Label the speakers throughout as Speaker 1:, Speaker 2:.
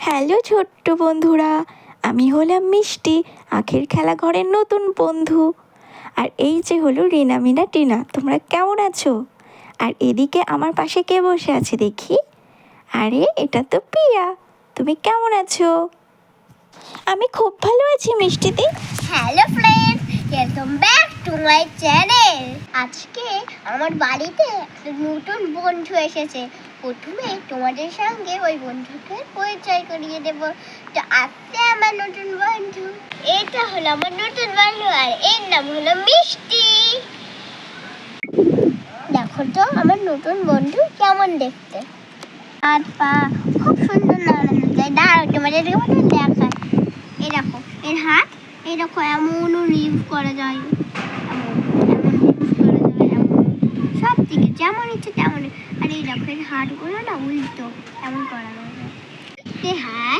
Speaker 1: Hello ছোট্ট বন্ধুরা, আমি হলাম মিষ্টি, আখের খেলাঘরের নতুন বন্ধু। আর এই যে হলো রিনা মিনা টিনা। তোমরা কেমন আছো? আর এদিকে আমার পাশে কে বসে আছে দেখি? আরে এটা তো পিয়া। তুমি কেমন আছো? আমি খুব ভালো আছি মিষ্টিদি।
Speaker 2: Hello friends, welcome back to my channel. আজকে আমার বাড়িতে একটা নতুন বন্ধু এসেছে। প্রথমে তোমাদের সঙ্গে ওই বন্ধুকে পরিচয় করিয়ে দেব। তো আজকে আমার নতুন বন্ধু, এটা হলো আমার নতুন বন্ধু, আর এর নাম হলো মিষ্টি। দেখো তো আমার নতুন বন্ধু কেমন দেখতে। হাত পা খুব সুন্দর নাড়ানো যায়। দাঁড়াও তোমাদেরকে দেখায়। এই দেখো এর হাত, এই দেখো এমনও লিভ করা যায়, এমন লিভ করা যায়, এমন সব দিকে যেমন ইচ্ছে তেমন। আর এই দেখো এর হাতগুলো না উল্টো এমন করানো যায়। হাই হাই,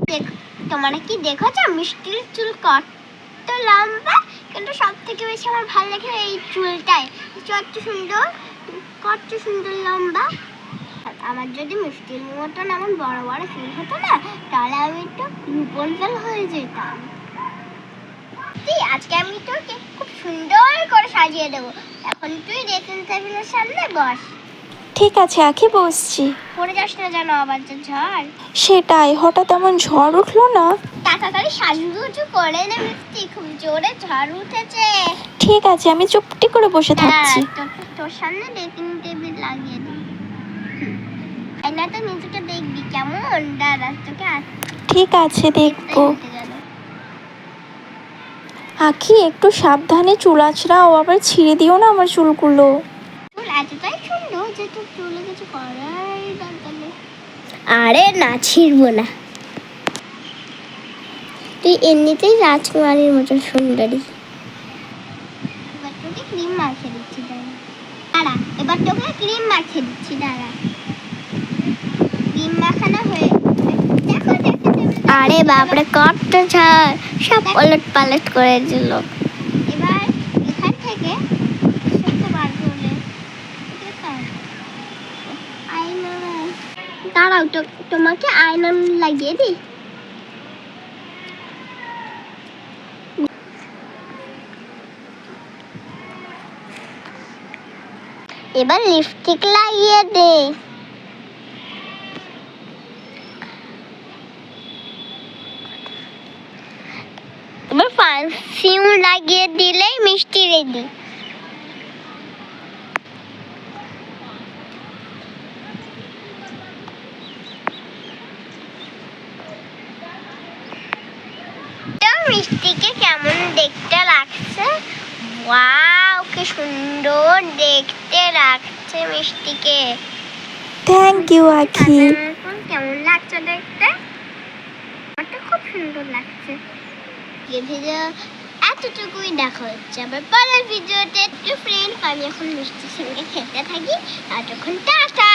Speaker 2: দেখো তোমরা কি দেখেছো মিষ্টির চুল কত লম্বা? কিন্তু সব থেকে বেশি আমার ভালো লাগে এই চুলটাই, কত সুন্দর, কত সুন্দর লম্বা। আমার যদি মিষ্টির মতন এমন বড় বড় চুল হতো না, তাহলে আমি একটু রূপঞ্জল হয়ে যেতাম। আজকে আমি তোকে খুব সুন্দর করে সাজিয়ে দেবো। এখন তুই ড্রেসিং টেবিলের সামনে বস।
Speaker 1: ঠিক আছে আখি, বসছি।
Speaker 2: পড়ে যাস না যেন আবার যে ঝড়।
Speaker 1: সেটাই, হঠাৎ এমন ঝড় উঠলো না।
Speaker 2: তাড়াতাড়ি সাজুগুজু করে নে মিষ্টি, খুব জোরে ঝড় উঠেছে।
Speaker 1: ঠিক আছে, আমি চুপটি করে বসে থাকছি।
Speaker 2: তোর সামনে ড্রেসিং টেবিল লাগিয়ে দিই। আয়নাতে নিজেকে দেখবি কেমন। দাঁড়া তোকে
Speaker 1: ঠিক আছে, দেখবো। আখি একটু সাবধানে চুল আঁচড়াও, আবার ছিঁড়ে দিও না আমার চুলগুলো।
Speaker 2: চুল এতটাই সুন্দর যে তোর চুলে কিছু করাই দরকার নেই। আরে না, ছিঁড়বো না। তুই এমনিতেই রাজকুমারীর মতো সুন্দরী। এবার তোকে ক্রিম মাখিয়ে দিচ্ছি, দাঁড়া। এবার তোকে ক্রিম মাখিয়ে দিচ্ছি, দাঁড়া। ক্রিম মাখানো হয়ে দেখো দেখো। আরে বাপরে, কত ঝাড়, সব ওলট পালট করে দিল। এবার এখান থেকে বার করলে আয়না, দাঁড়াও তো তোমাকে আয়না লাগিয়ে দিই। এবার লিপস্টিক লাগিয়ে দে। এবার পারফিউম লাগিয়ে দিলেই মিষ্টি রেডি। মিষ্টিকে কেমন দেখতে লাগছে? ওয়াও, কি সুন্দর দেখতে লাগছে মিষ্টিকে।
Speaker 1: থ্যাংক ইউ আখি।
Speaker 2: কেমন লাগছে দেখতে? এটা খুব সুন্দর লাগছে। এই ভিডিও এতটুকুই, দেখা হচ্ছে আবার পরের ভিডিওতে। ফ্রেন্ড, আমি এখন মিষ্টির সঙ্গে খেতে থাকি। ততক্ষণ টাটা।